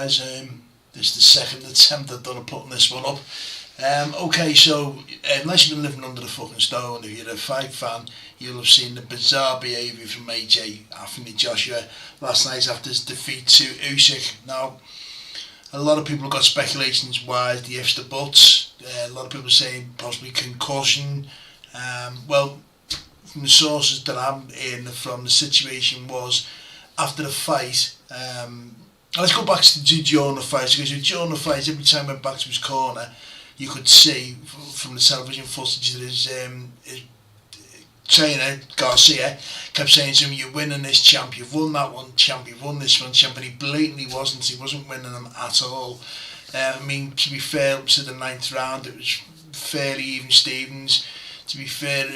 guys. This is the second attempt I've done at putting this one up. Okay, so unless you've been living under a fucking stone, if you're a fight fan, you'll have seen the bizarre behaviour from AJ Anthony Joshua last night after his defeat to USYK. Now, a lot of people have got speculations why the ifs, the buts. A lot of people saying possibly concussion. Well, from the sources that I'm hearing from, the situation was after the fight. Let's go back to during the fight, because during the fight, every time I went back to his corner, you could see from the television footage that his trainer, Garcia, kept saying to him, "You're winning this, champ, you've won that one, champ, you've won this one, champ," and he blatantly wasn't. He wasn't winning them at all. I mean, to be fair, up to the 9th round, it was fairly even Stevens. To be fair,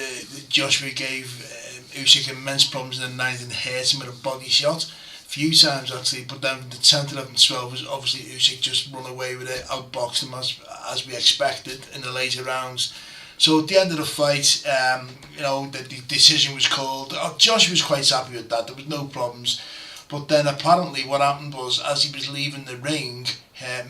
Joshua gave USYK immense problems in the 9th and hurt him with a body shot. A few times actually, but then the 10th, 11th, 12th was obviously USYK just run away with it, outboxed him as we expected in the later rounds. So at the end of the fight, the decision was called. Joshua was quite happy with that, there was no problems. But then apparently what happened was, as he was leaving the ring,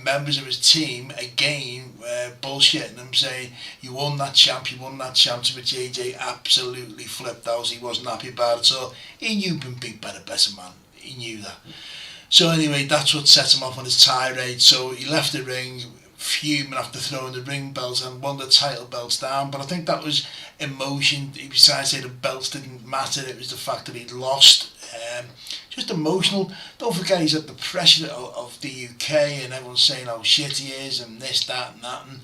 members of his team again bullshitting him, saying, "You won that, champ, you won that, champ," to which AJ absolutely flipped out. He wasn't happy about it, so he knew he'd been beat by the better man. He knew that. So anyway, that's what set him off on his tirade. So he left the ring fuming after throwing the ring belt and won the title belts down. But I think that was emotion. He was trying to say the belts didn't matter. It was the fact that he'd lost. Just emotional. Don't forget he's at the pressure of the UK and everyone's saying how shit he is and this, that and that. And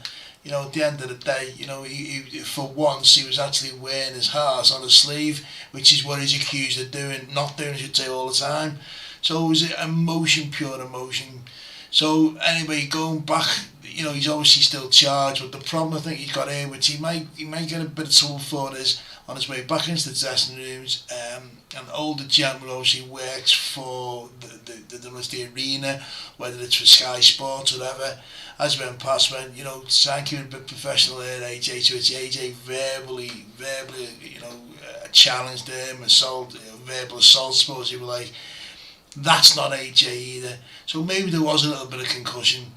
at the end of the day, he for once he was actually wearing his heart on his sleeve, which is what he's accused of doing, not doing, I should say, all the time. So it was emotion, pure emotion. So anyway, going back, he's obviously still charged, but the problem I think he's got here, which he might get a bit of trouble for, is on his way back into the dressing rooms. An older gentleman obviously works for the arena, whether it's for Sky Sports or whatever. As we went past, thank you, a bit professional there, AJ, to which AJ verbally, challenged him, verbal assault, suppose you were like. That's not AJ either. So maybe there was a little bit of concussion.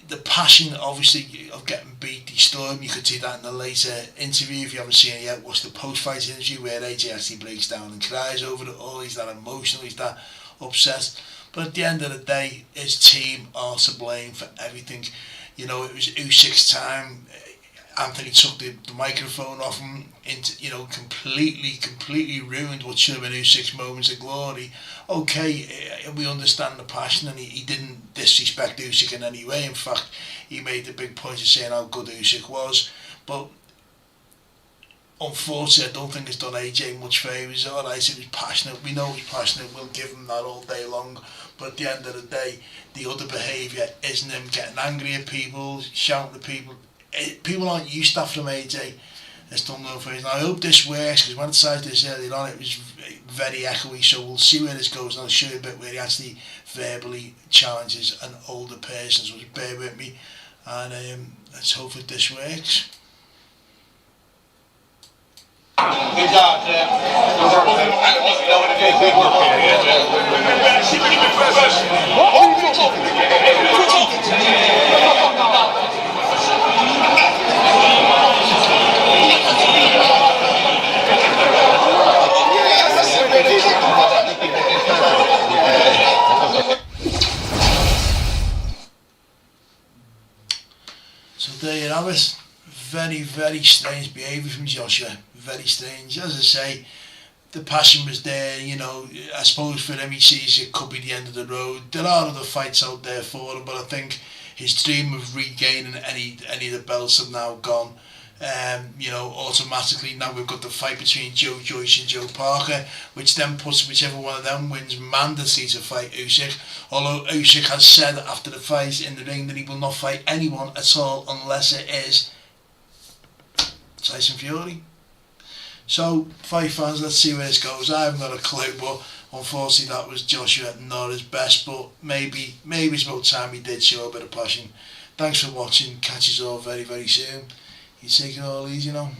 The passion, obviously, of getting beat, he stood. You could see that in the later interview. If you haven't seen it yet, watch the post-fight interview where AJ actually breaks down and cries over it all. He's that emotional, he's that upset. But at the end of the day, his team are to blame for everything. It was USYK's time. Anthony took the microphone off him, completely ruined what should have been USYK's moments of glory. Okay, we understand the passion, and he didn't disrespect USYK in any way. In fact, he made the big point of saying how good USYK was. But unfortunately, I don't think it's done AJ much favours. Alright, he was passionate. We know he's passionate. We'll give him that all day long. But at the end of the day, the other behaviour isn't him getting angry at people, shouting at people. People aren't used to that from AJ. It's done no favours. I hope this works, because when I decided this earlier on, it was very echoey. So we'll see where this goes, and I'll show you a bit where he actually verbally challenges an older person. So just bear with me, and let's hope that this works. So there you have it. Very, very strange behaviour from Joshua. Very strange. As I say, the passion was there. I suppose for him, he sees it could be the end of the road. There are other fights out there for him, but I think his dream of regaining any of the belts have now gone. Automatically now we've got the fight between Joe Joyce and Joe Parker, which then puts whichever one of them wins mandatory to fight USYK. Although USYK has said after the fight in the ring that he will not fight anyone at all unless it is Tyson Fury. So, fight fans, let's see where this goes. I haven't got a clue, but unfortunately that was Joshua not his best, but maybe it's about time he did show a bit of passion. Thanks for watching. Catch us all very, very soon. You take it all easy now.